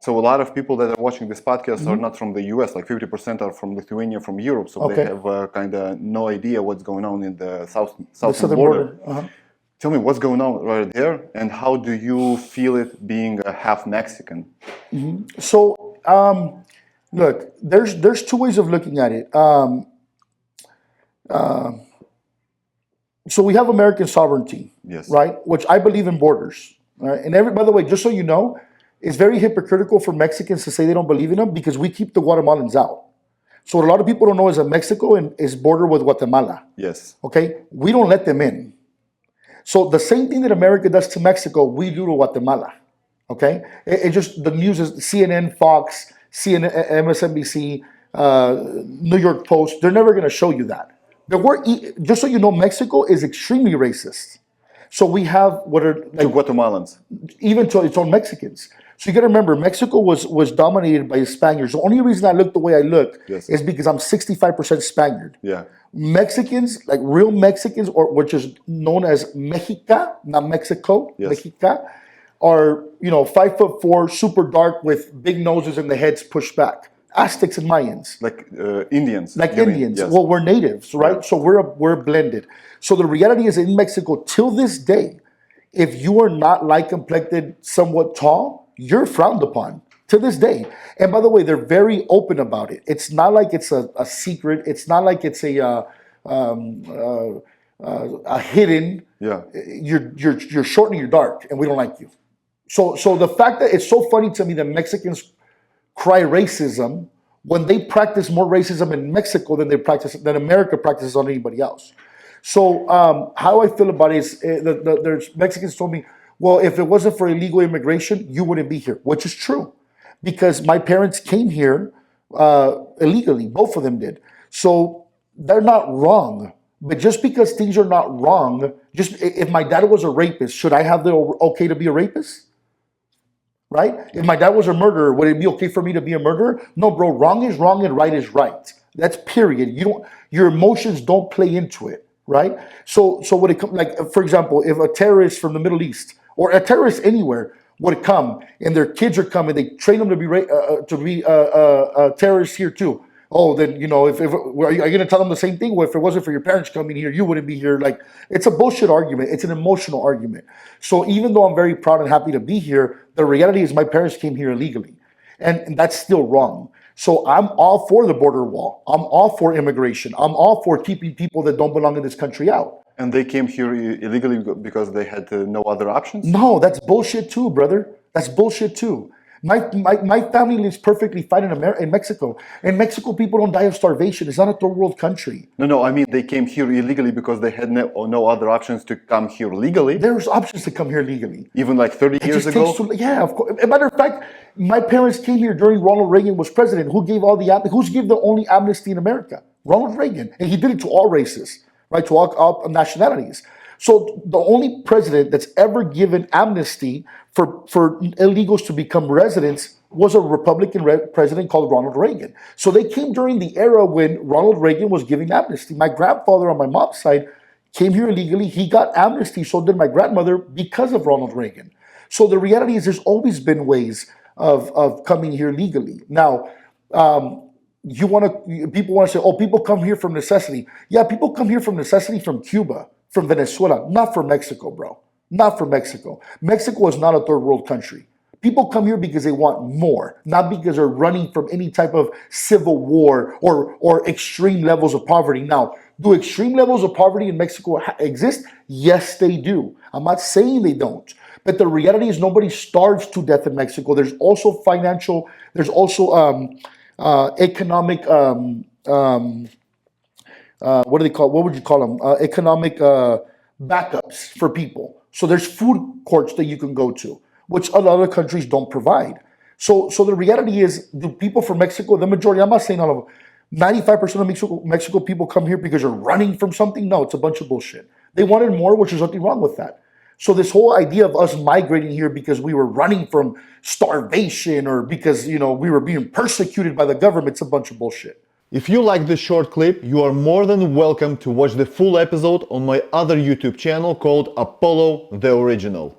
So a lot of people that are watching this podcast are not from the US, like 50% are from Lithuania, from Europe, so they have kind of no idea what's going on in the southern border. Tell me what's going on right there, and how do you feel it being a half Mexican? So, look, there's two ways of looking at it. So we have American sovereignty, right? Which I believe in borders. Right? And by the way, just so you know, it's very hypocritical for Mexicans to say they don't believe in them because we keep the Guatemalans out. So what a lot of people don't know is that Mexico is border with Guatemala. Yes. Okay? We don't let them in. So the same thing that America does to Mexico, we do to Guatemala. Okay? It just, the news is CNN, Fox, CNN, MSNBC, New York Post, they're never going to show you that. Just so you know, Mexico is extremely racist. So we have what are like, to Guatemalans, even to its own Mexicans. So you got to remember, Mexico was dominated by the Spaniards. The only reason I look the way I look is because I'm 65% Spaniard. Yeah. Mexicans, like real Mexicans, or which is known as Mexica, not Mexico, Mexica, are 5'4", super dark with big noses and the heads pushed back. Aztecs and Mayans, like Indians, like Indians. Well, we're natives, right? Yeah. So we're blended. So the reality is, in Mexico, till this day, if you are not light complected, somewhat tall, you're frowned upon to this day. And by the way, they're very open about it. It's not like it's a secret. It's not like it's a hidden. Yeah. You're short and you're dark, and we don't like you. So the fact that it's so funny to me that Mexicans cry racism when they practice more racism in Mexico than America practices on anybody else. So how I feel about it is there's Mexicans told me, well, if it wasn't for illegal immigration, you wouldn't be here, which is true, because my parents came here illegally. Both of them did. So they're not wrong. But just because things are not wrong, just if my dad was a rapist, should I have the okay to be a rapist? Right? If my dad was a murderer, would it be okay for me to be a murderer? No, bro. Wrong is wrong and right is right. That's period. Your emotions don't play into it, right? So when it comes, like for example, if a terrorist from the Middle East or a terrorist anywhere would come and their kids are coming, they train them to be terrorists here too. Oh, then if are you going to tell them the same thing? Well, if it wasn't for your parents coming here, you wouldn't be here. Like, it's a bullshit argument. It's an emotional argument. So even though I'm very proud and happy to be here, the reality is my parents came here illegally, and that's still wrong. So I'm all for the border wall. I'm all for immigration. I'm all for keeping people that don't belong in this country out. And they came here illegally because they had no other options? No, that's bullshit too, brother. That's bullshit too. My family lives perfectly fine in Mexico. In Mexico, people don't die of starvation. It's not a third world country. No, I mean, they came here illegally because they had no other options to come here legally. There's options to come here legally. Even like 30 years ago? Yeah, of course. As a matter of fact, my parents came here during Ronald Reagan was president. Who's gave the only amnesty in America? Ronald Reagan. And he did it to all races, right? To all nationalities. So the only president that's ever given amnesty for illegals to become residents was a Republican president called Ronald Reagan. So they came during the era when Ronald Reagan was giving amnesty. My grandfather on my mom's side came here illegally. He got amnesty, so did my grandmother, because of Ronald Reagan. So the reality is there's always been ways of coming here legally. Now, people want to say, oh, people come here from necessity. Yeah, people come here from necessity from Cuba, from Venezuela, not from Mexico, bro. Not from Mexico. Mexico is not a third world country. People come here because they want more, not because they're running from any type of civil war or extreme levels of poverty. Now, do extreme levels of poverty in Mexico exist? Yes, they do. I'm not saying they don't. But the reality is nobody starves to death in Mexico. There's also economic, what do they call? What would you call them? Economic backups for people. So there's food courts that you can go to, which other countries don't provide. So the reality is, do people from Mexico, the majority, I'm not saying all of them, 95% of Mexico people come here because they're running from something? No, it's a bunch of bullshit. They wanted more, which is nothing wrong with that. So this whole idea of us migrating here because we were running from starvation or because, we were being persecuted by the government, it's a bunch of bullshit. If you like this short clip, you are more than welcome to watch the full episode on my other YouTube channel called Apollo the Original.